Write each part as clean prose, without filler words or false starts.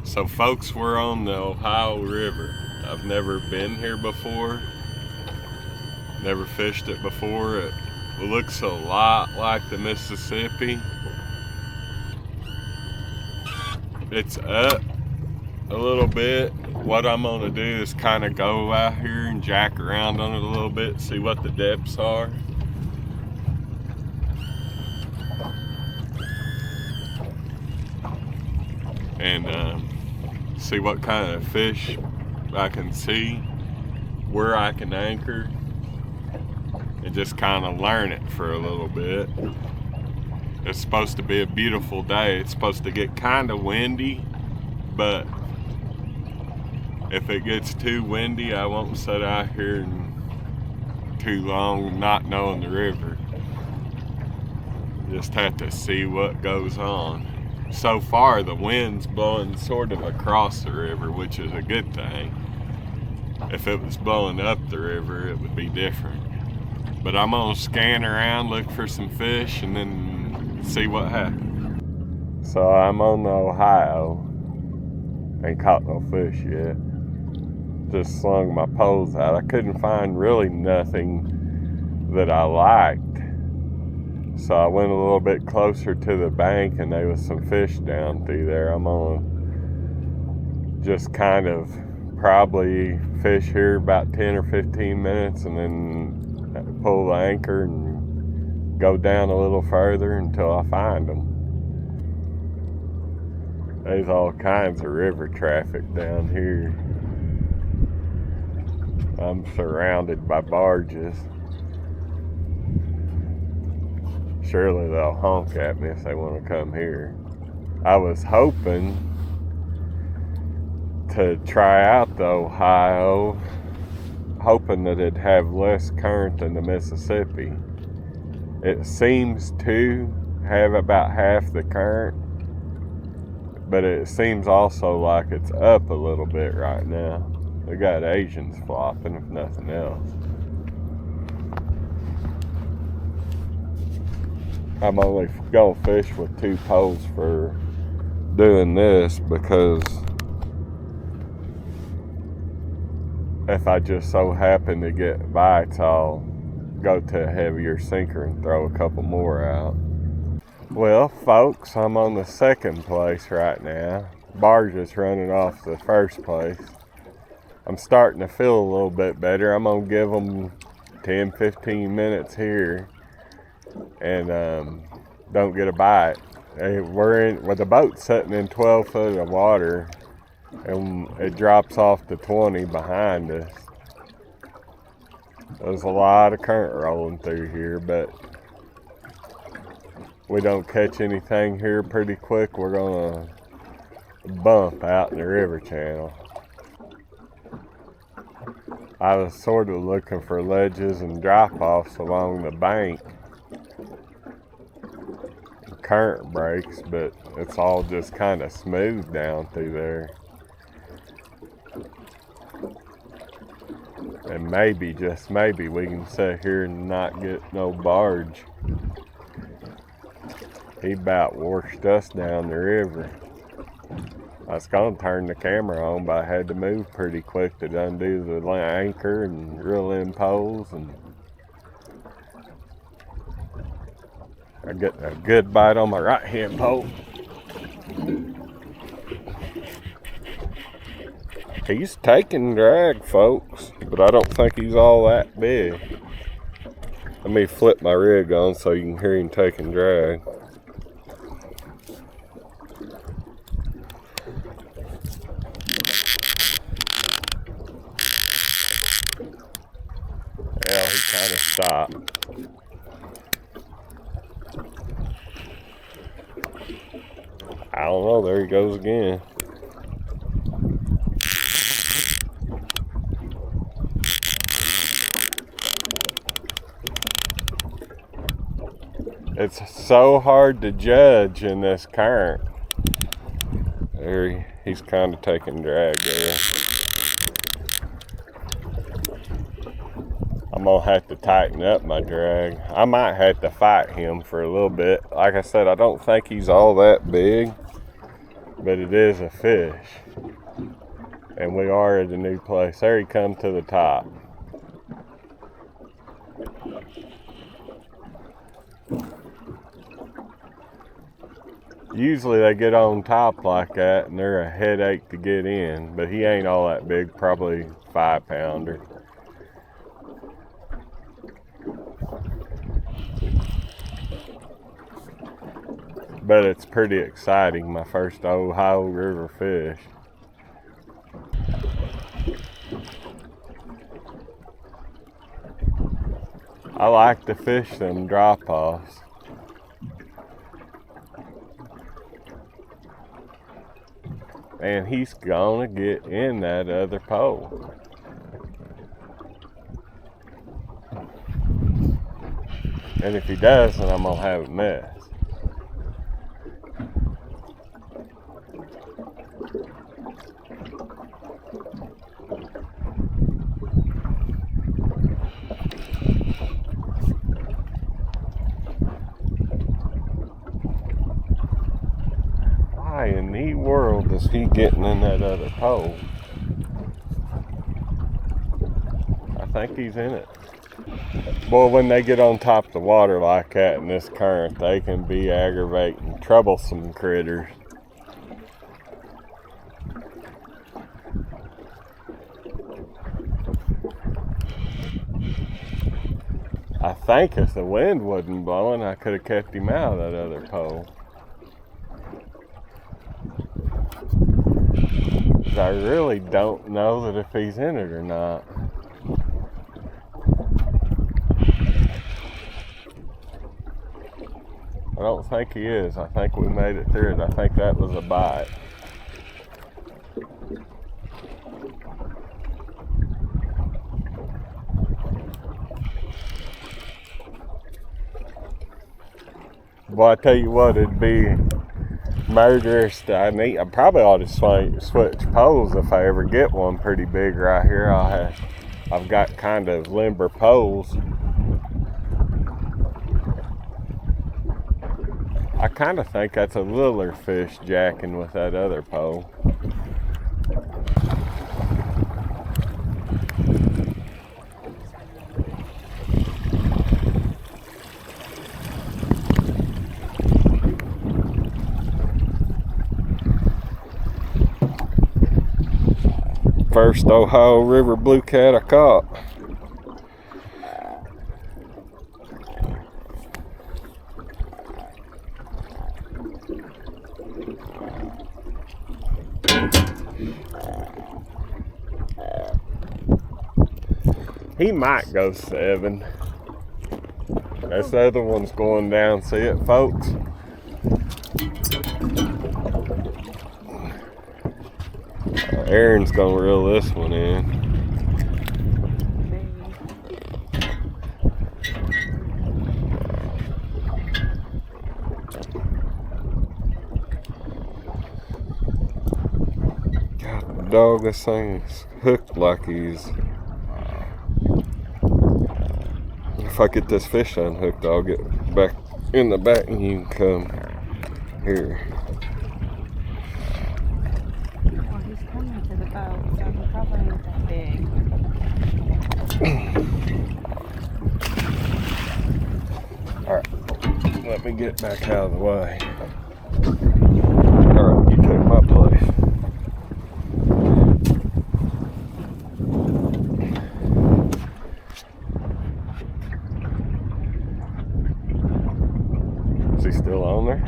So folks, we're on the Ohio River. I've never been here before, never fished it before. It looks a lot like the Mississippi. It's up a little bit. What I'm gonna do is kind of go out here and jack around on it a little bit, see what the depths are. And see what kind of fish I can see, where I can anchor, and just kind of learn it for a little bit. It's supposed to be a beautiful day. It's supposed to get kind of windy, but if it gets too windy, I won't sit out here too long not knowing the river. Just have to see what goes on. So far, the wind's blowing sort of across the river, which is a good thing. If it was blowing up the river, it would be different. But I'm gonna scan around, look for some fish, and then see what happens. So I'm on the Ohio. Ain't caught no fish yet. Just slung my poles out. I couldn't find really nothing that I liked. So I went a little bit closer to the bank and there was some fish down through there. I'm gonna just kind of probably fish here about 10 or 15 minutes and then pull the anchor and go down a little further until I find them. There's all kinds of river traffic down here. I'm surrounded by barges. Surely they'll honk at me if they want to come here. I was hoping to try out the Ohio, hoping that it'd have less current than the Mississippi. It seems to have about half the current, but it seems also like it's up a little bit right now. We got Asians flopping, if nothing else. I'm only gonna fish with 2 poles for doing this because if I just so happen to get bites, I'll go to a heavier sinker and throw a couple more out. Well, folks, I'm on the second place right now. Barge is running off the first place. I'm starting to feel a little bit better. I'm gonna give them 10-15 minutes here and don't get a bite. With the boat sitting in 12 foot of water and it drops off to 20 behind us. There's a lot of current rolling through here, but we don't catch anything here pretty quick. We're gonna bump out in the river channel. I was sort of looking for ledges and drop-offs along the bank, current breaks, but it's all just kind of smooth down through there. And maybe, just maybe, we can sit here and not get no barge. He about washed us down the river. I was gonna turn the camera on, but I had to move pretty quick to undo the anchor and reel in poles, and I get a good bite on my right hand pole. He's taking drag, folks, but I don't think he's all that big. Let me flip my rig on so you can hear him taking drag. Yeah, he kind of stopped. I don't know, there he goes again. It's so hard to judge in this current. There he's kind of taking drag there. I'm gonna have to tighten up my drag. I might have to fight him for a little bit. Like I said, I don't think he's all that big, but it is a fish. And we are at a new place. There he comes to the top. Usually they get on top like that and they're a headache to get in, but he ain't all that big, probably 5-pounder. But it's pretty exciting, my first Ohio River fish. I like to fish them drop-offs. And he's gonna get in that other pole. And if he does, then I'm gonna have a mess. Why in the world is he getting in that other pole? I think he's in it. Boy, when they get on top of the water like that in this current, they can be aggravating, troublesome critters. I think if the wind wasn't blowing, I could have kept him out of that other pole. I really don't know that if he's in it or not. I don't think he is. I think we made it through it. I think that was a bite. Well, I tell you what, it'd be murderous. I probably ought to switch poles if I ever get one pretty big right here. I've got kind of limber poles. I kind of think that's a littler fish jacking with that other pole. First Ohio River bluecat I caught. He might go 7. This other one's going down. See it, folks? Aaron's gonna reel this one in. God dog, this thing is hooked like he's... If I get this fish unhooked, I'll get back in the back and you can come here. Well, he's coming to the boat, so he probably ain't that big. Alright, let me get back out of the way. Alright, you take my place. Is he still on there?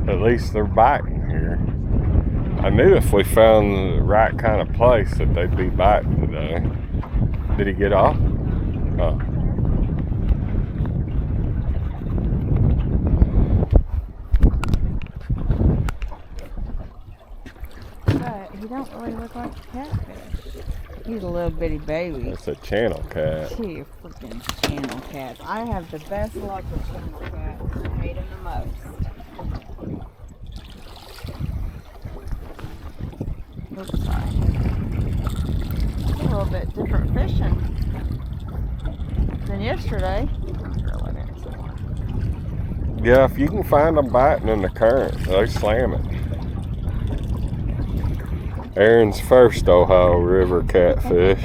At least they're biting here. I knew if we found the right kind of place that they'd be biting today. Did he get off? Oh. But he don't really look like a catfish. He's a little bitty baby. It's a channel cat. Gee, freaking channel cats. I have the best luck with channel cats. I hate them the most. Oops, sorry. It's a little bit different fishing. than yesterday. Drilling it some more. Yeah, if you can find them biting in the current, they slam it. Aaron's first Ohio River catfish.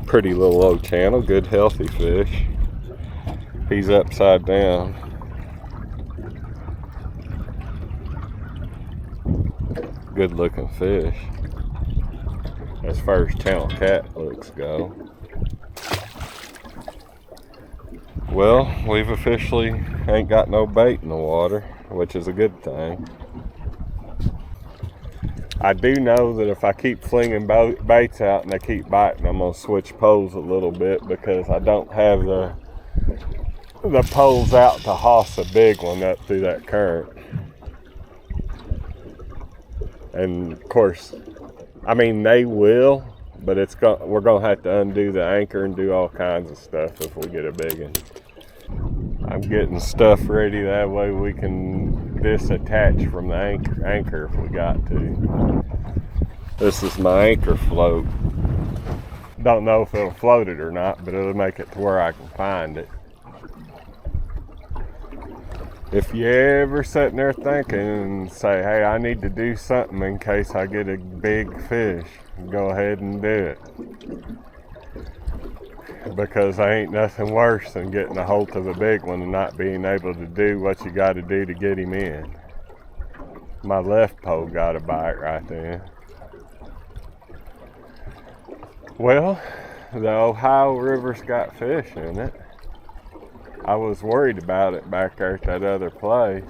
Pretty little low channel, good healthy fish. He's upside down. Good looking fish, as far as channel cat looks go. Well, we've officially ain't got no bait in the water, which is a good thing. I do know that if I keep flinging baits out and they keep biting, I'm gonna switch poles a little bit, because I don't have the poles out to hoss a big one up through that current. And of course, I mean, they will, but we're gonna have to undo the anchor and do all kinds of stuff if we get a big one. I'm getting stuff ready, that way we can disattach from the anchor if we got to. This is my anchor float. Don't know if it'll float it or not, but it'll make it to where I can find it. If you ever sitting there thinking and say, hey, I need to do something in case I get a big fish, go ahead and do it. Because there ain't nothing worse than getting a hold of a big one and not being able to do what you got to do to get him in. My left pole got a bite right there. Well, the Ohio River's got fish in it. I was worried about it back there at that other place.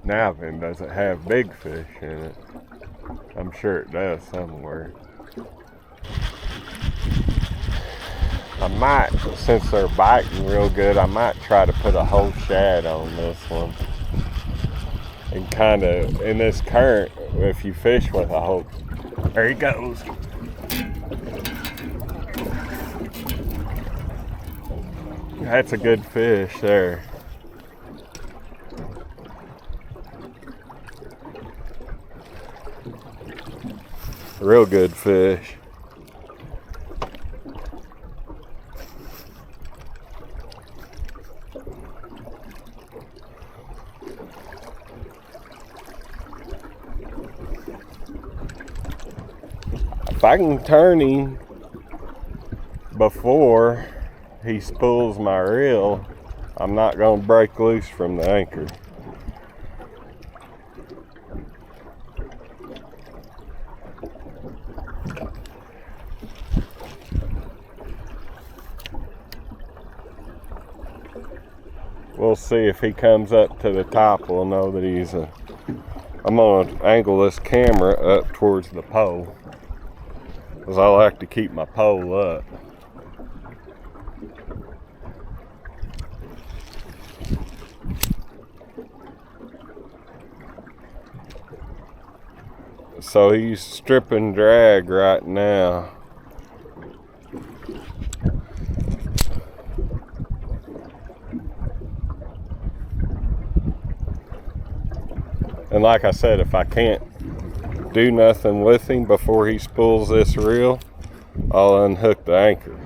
Now then, does it have big fish in it? I'm sure it does somewhere. I might, since they're biting real good, I might try to put a whole shad on this one. And kind of, in this current, if you fish with a whole, there he goes. That's a good fish there. Real good fish. If I can turn him before he spools my reel, I'm not going to break loose from the anchor. We'll see if he comes up to the top. We'll know that he's a... I'm going to angle this camera up towards the pole, because I like to keep my pole up. So he's stripping drag right now. And like I said, if I can't do nothing with him before he spools this reel, I'll unhook the anchor.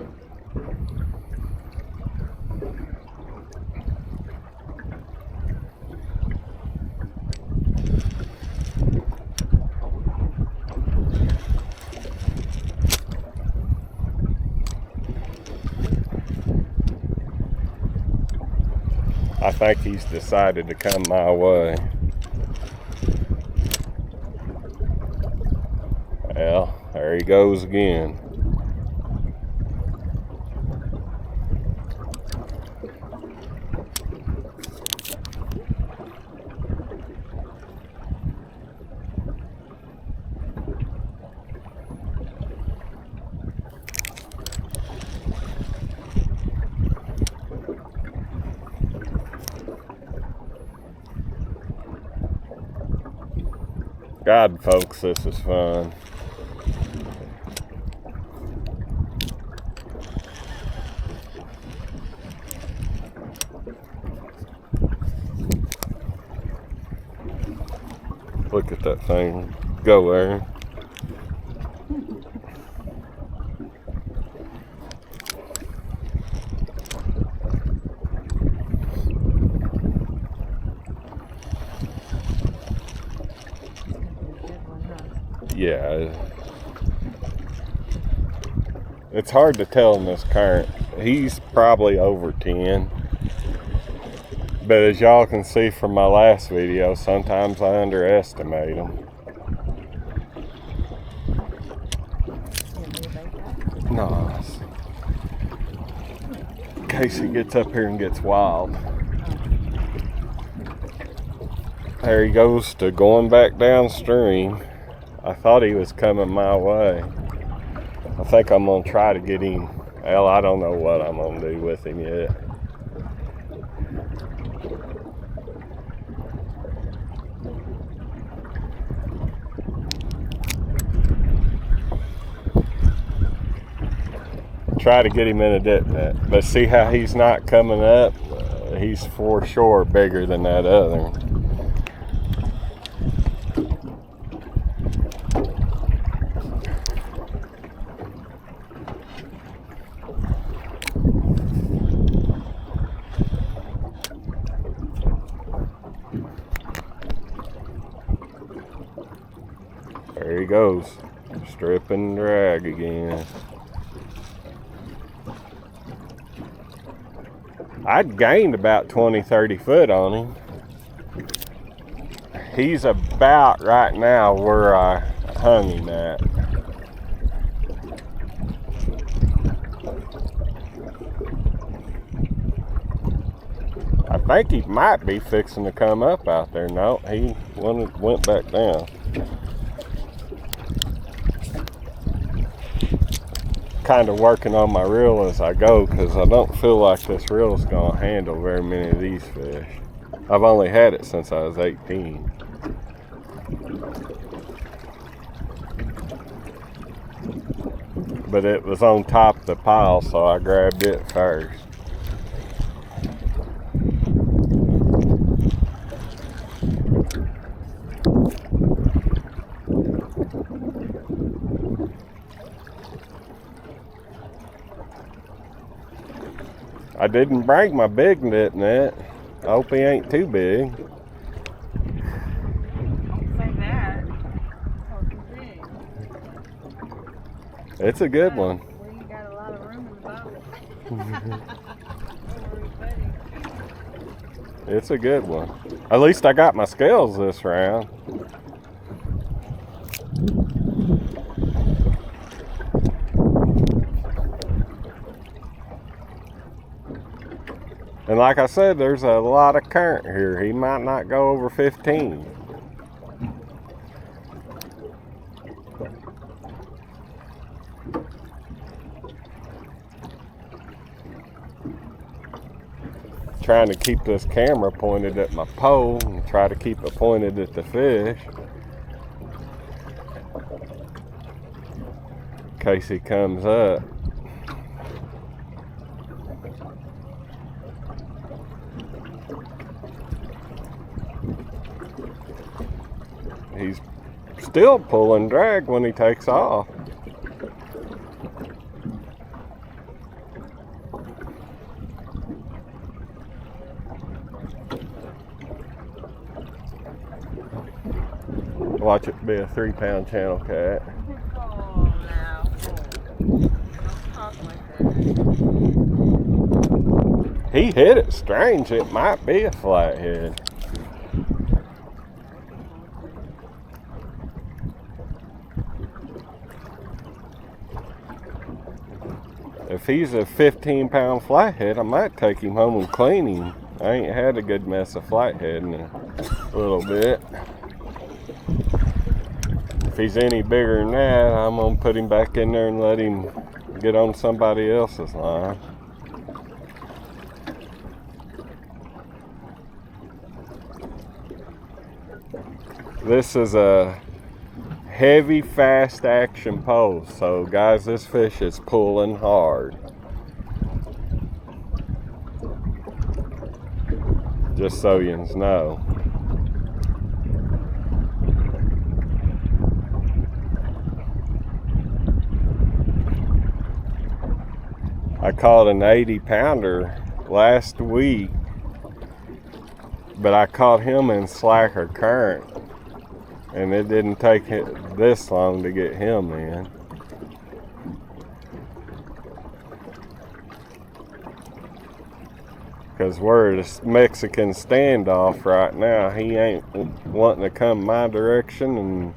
I think he's decided to come my way. Well, there he goes again. God, folks, this is fun. Look at that thing go there. Yeah. It's hard to tell in this current. He's probably over 10. But as y'all can see from my last video, sometimes I underestimate them. No. In case he gets up here and gets wild. There he goes to going back downstream. I thought he was coming my way. I think I'm going to try to get him. Well, I don't know what I'm going to do with him yet. Try to get him in a dip net. But see how he's not coming up? He's for sure bigger than that other. There he goes. Strip and drag again. I'd gained about 20-30 foot on him. He's about right now where I hung him at. I think he might be fixing to come up out there. No, he went back down. Kind of working on my reel as I go because I don't feel like this reel is going to handle very many of these fish. I've only had it since I was 18. But it was on top of the pile, so I grabbed it first. I didn't bring my big net. I hope he ain't too big. Don't say that. Big. It's a good one. Well, you got a lot of room in the boat. It's a good one. At least I got my scales this round. And like I said, there's a lot of current here. He might not go over 15. Trying to keep this camera pointed at my pole and try to keep it pointed at the fish. In case he comes up. He's still pulling drag when he takes off. Watch it be a 3-pound channel cat. Oh, now. Don't talk like that. He hit it strange. It might be a flathead. If he's a 15-pound flathead, I might take him home and clean him. I ain't had a good mess of flathead in a little bit. If he's any bigger than that, I'm gonna put him back in there and let him get on somebody else's line. This is a heavy, fast action pole. So guys, this fish is pulling hard. Just so you know. I caught an 80-pounder last week, but I caught him in slacker current, and it didn't take this long to get him in. Because we're at a Mexican standoff right now. He ain't wanting to come my direction, and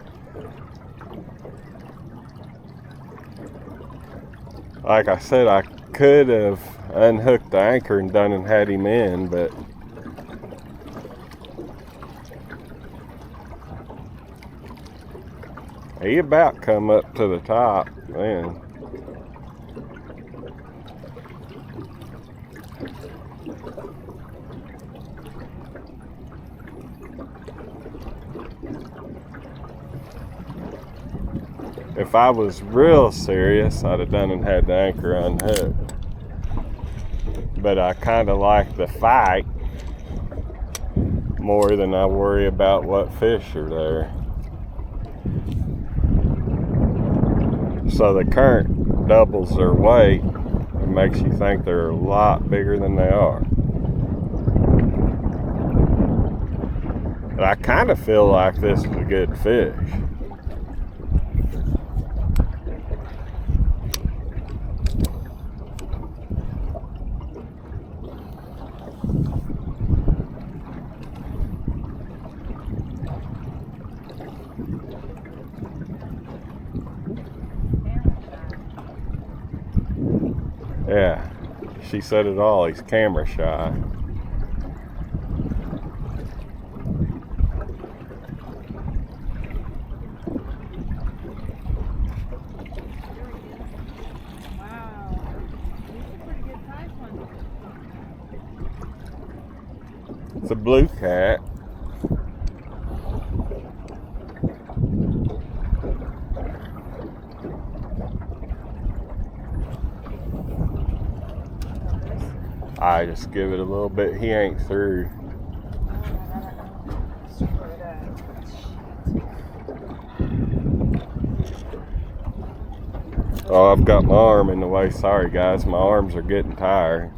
like I said, I could have unhooked the anchor and done and had him in, but he about come up to the top then. If I was real serious, I'd have done and had the anchor unhooked. But I kind of like the fight more than I worry about what fish are there. So the current doubles their weight. It makes you think they're a lot bigger than they are. But I kind of feel like this is a good fish. Yeah, she said it all. He's camera shy. Wow. These are pretty good sized ones. It's a blue cat. I just give it a little bit. He ain't through. Oh, I've got my arm in the way. Sorry, guys. My arms are getting tired.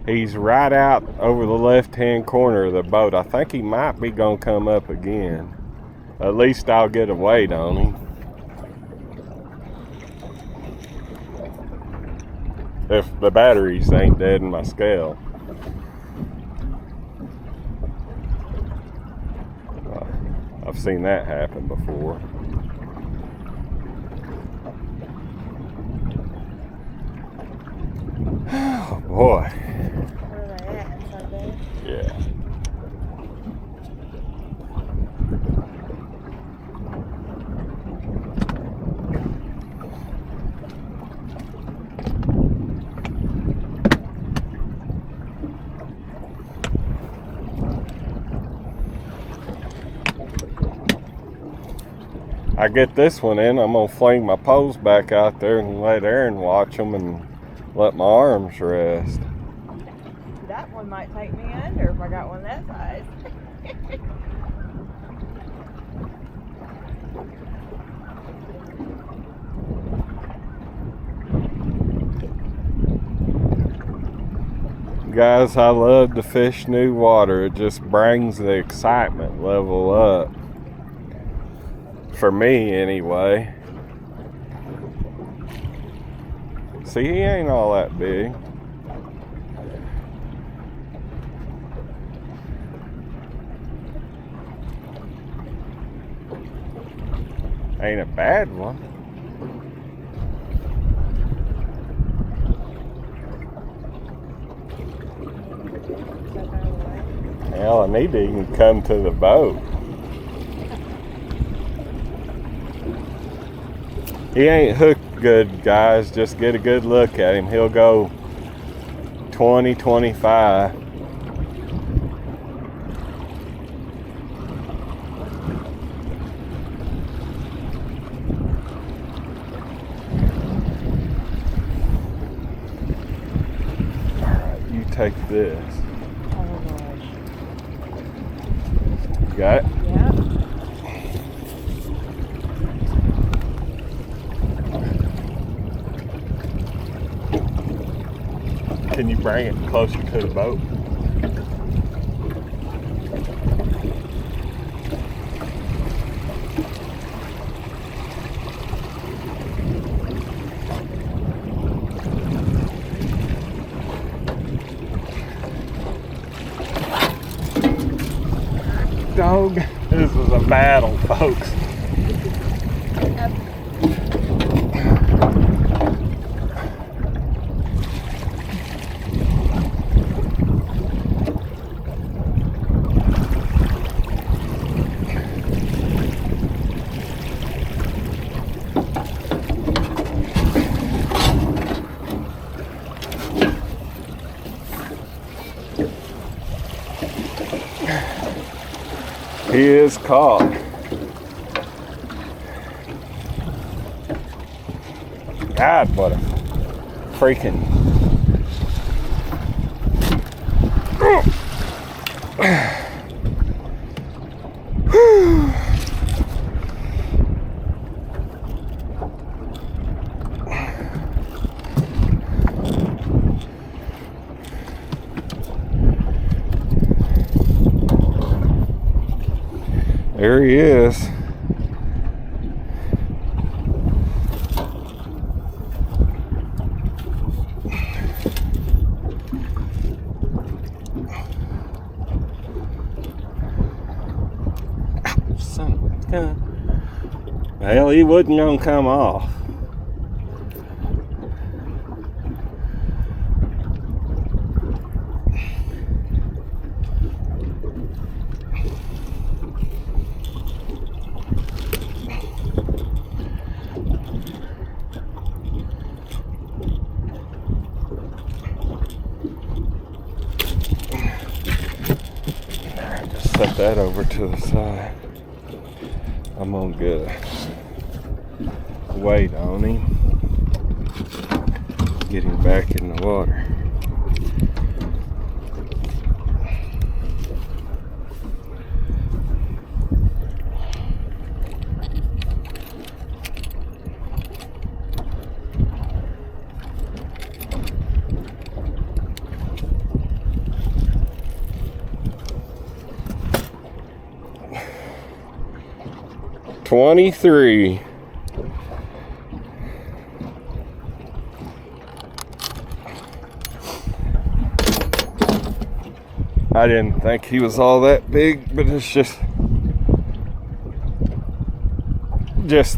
He's right out over the left-hand corner of the boat. I think he might be going to come up again. At least I'll get a weight on him. If the batteries ain't dead in my scale. I've seen that happen before. Oh boy. Where are they at? Inside there? Yeah. I get this one in, I'm going to fling my poles back out there and let Aaron watch them and let my arms rest. That one might take me under if I got one that size. Guys, I love to fish new water. It just brings the excitement level up. For me, anyway. See, he ain't all that big. Ain't a bad one. Hell, I need to even come to the boat. He ain't hooked good, guys. Just get a good look at him. He'll go 20, 25. Alright, you take this. Oh gosh. You got it? Yeah. Can you bring it closer to the boat? Dog, this is a battle, folks. He is caught. God, what a freaking... There he is. Son of a gun. Well, he wasn't gonna come off. Set that over to the side. I'm gonna get a weight on him. Get him back in the water. $23. I didn't think he was all that big, but it's just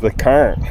the current.